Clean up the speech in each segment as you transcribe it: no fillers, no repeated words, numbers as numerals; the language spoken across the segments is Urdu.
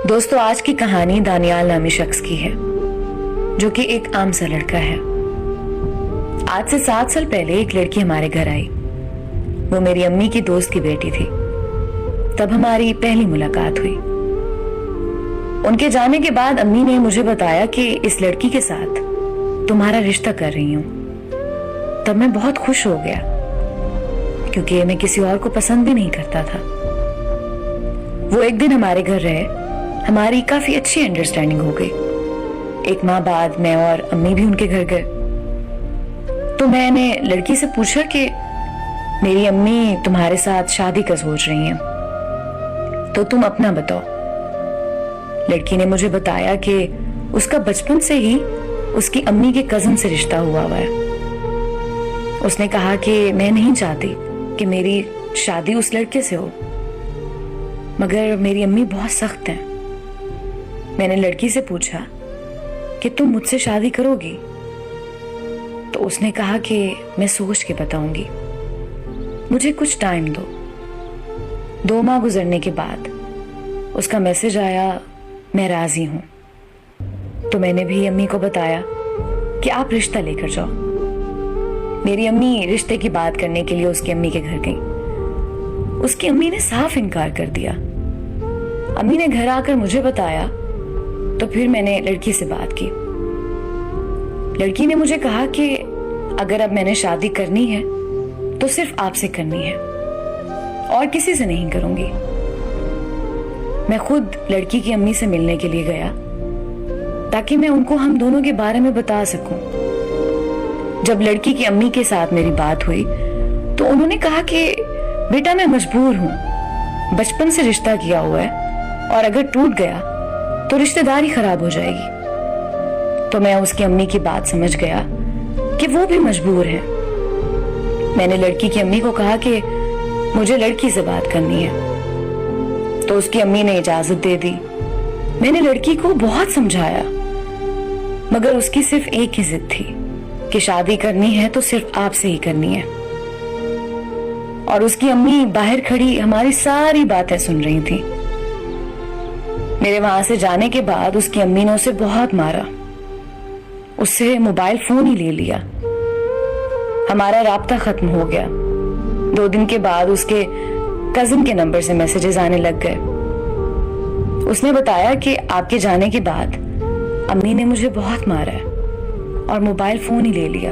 دوستو آج کی کہانی دانیال نامی شخص کی ہے جو کہ ایک عام سا لڑکا ہے۔ آج سے 7 سال پہلے ایک لڑکی ہمارے گھر آئی۔ وہ میری امی کی دوست کی بیٹی تھی۔ تب ہماری پہلی ملاقات ہوئی۔ ان کے جانے کے بعد امی نے مجھے بتایا کہ اس لڑکی کے ساتھ تمہارا رشتہ کر رہی ہوں۔ تب میں بہت خوش ہو گیا کیونکہ میں کسی اور کو پسند بھی نہیں کرتا تھا۔ وہ ایک دن ہمارے گھر رہے، ہماری کافی اچھی انڈرسٹینڈنگ ہو گئی۔ ایک ماہ بعد میں اور امی بھی ان کے گھر گئے تو میں نے لڑکی سے پوچھا کہ میری امی تمہارے ساتھ شادی کا سوچ رہی ہیں تو تم اپنا بتاؤ۔ لڑکی نے مجھے بتایا کہ اس کا بچپن سے ہی اس کی امی کے کزن سے رشتہ ہوا ہے۔ اس نے کہا کہ میں نہیں چاہتی کہ میری شادی اس لڑکے سے ہو، مگر میری امی بہت سخت ہیں۔ میں نے لڑکی سے پوچھا کہ تم مجھ سے شادی کرو گی؟ تو اس نے کہا کہ میں سوچ کے بتاؤں گی، مجھے کچھ ٹائم دو۔ 2 ماہ گزرنے کے بعد اس کا میسج آیا، میں راضی ہوں۔ تو میں نے بھی امی کو بتایا کہ آپ رشتہ لے کر جاؤ۔ میری امی رشتے کی بات کرنے کے لیے اس کی امی کے گھر گئی۔ اس کی امی نے صاف انکار کر دیا۔ امی نے گھر آ کر مجھے بتایا تو پھر میں نے لڑکی سے بات کی۔ لڑکی نے مجھے کہا کہ اگر اب میں نے شادی کرنی ہے تو صرف آپ سے کرنی ہے اور کسی سے نہیں کروں گی۔ میں خود لڑکی کی امی سے ملنے کے لیے گیا تاکہ میں ان کو ہم دونوں کے بارے میں بتا سکوں۔ جب لڑکی کی امی کے ساتھ میری بات ہوئی تو انہوں نے کہا کہ بیٹا میں مجبور ہوں، بچپن سے رشتہ کیا ہوا ہے اور اگر ٹوٹ گیا تو رشتہ داری خراب ہو جائے گی۔ تو میں اس کی امی کی بات سمجھ گیا کہ وہ بھی مجبور ہے۔ میں نے لڑکی کی امی کو کہا کہ مجھے لڑکی سے بات کرنی ہے تو اس کی امی نے اجازت دے دی۔ میں نے لڑکی کو بہت سمجھایا مگر اس کی صرف ایک ہی ضد تھی کہ شادی کرنی ہے تو صرف آپ سے ہی کرنی ہے۔ اور اس کی امی باہر کھڑی ہماری ساری باتیں سن رہی تھی۔ میرے وہاں سے جانے کے بعد اس کی امی نے اسے بہت مارا، اس سے موبائل فون ہی لے لیا۔ ہمارا رابطہ ختم ہو گیا۔ 2 دن کے بعد اس کے کزن کے نمبر سے میسیجز آنے لگ گئے۔ اس نے بتایا کہ آپ کے جانے کے بعد امی نے مجھے بہت مارا ہے اور موبائل فون ہی لے لیا۔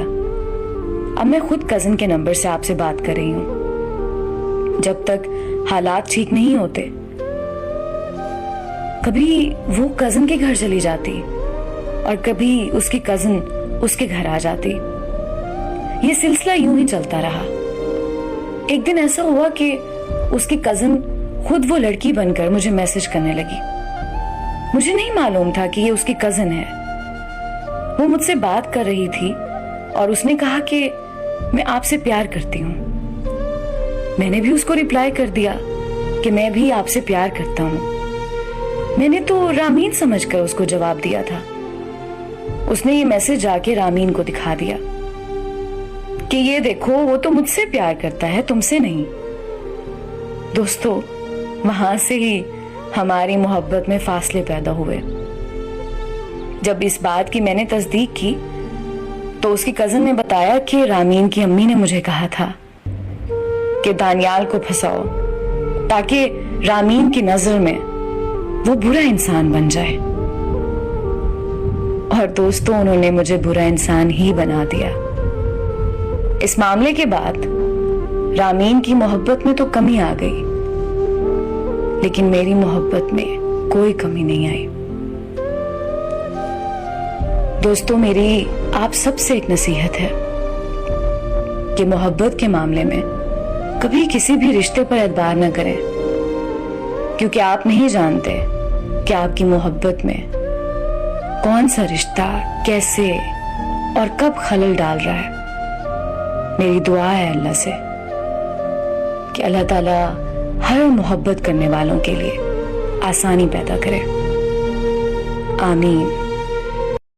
اب میں خود کزن کے نمبر سے آپ سے بات کر رہی ہوں۔ جب تک حالات ٹھیک نہیں ہوتے کبھی وہ کزن کے گھر چلی جاتی اور کبھی اس کی کزن اس کے گھر آ جاتی۔ یہ سلسلہ یوں ہی چلتا رہا۔ ایک دن ایسا ہوا کہ اس کی کزن خود وہ لڑکی بن کر مجھے میسج کرنے لگی۔ مجھے نہیں معلوم تھا کہ یہ اس کی کزن ہے۔ وہ مجھ سے بات کر رہی تھی اور اس نے کہا کہ میں آپ سے پیار کرتی ہوں۔ میں نے بھی اس کو ریپلائی کر دیا کہ میں بھی آپ سے پیار کرتا ہوں۔ میں نے تو رامین سمجھ کر اس کو جواب دیا تھا۔ اس نے یہ میسج جا کے رامین کو دکھا دیا کہ یہ دیکھو وہ تو مجھ سے پیار کرتا ہے، تم سے نہیں۔ دوستو وہاں سے ہی ہماری محبت میں فاصلے پیدا ہوئے۔ جب اس بات کی میں نے تصدیق کی تو اس کی کزن نے بتایا کہ رامین کی امی نے مجھے کہا تھا کہ دانیال کو پھنساؤ تاکہ رامین کی نظر میں وہ برا انسان بن جائے۔ اور دوستو انہوں نے مجھے برا انسان ہی بنا دیا۔ اس معاملے کے بعد رامین کی محبت میں تو کمی آ گئی لیکن میری محبت میں کوئی کمی نہیں آئی۔ دوستو میری آپ سب سے ایک نصیحت ہے کہ محبت کے معاملے میں کبھی کسی بھی رشتے پر اعتبار نہ کریں، کیونکہ آپ نہیں جانتے کہ آپ کی محبت میں کون سا رشتہ کیسے اور کب خلل ڈال رہا ہے۔ میری دعا ہے اللہ سے کہ اللہ تعالیٰ ہر محبت کرنے والوں کے لیے آسانی پیدا کرے۔ آمین۔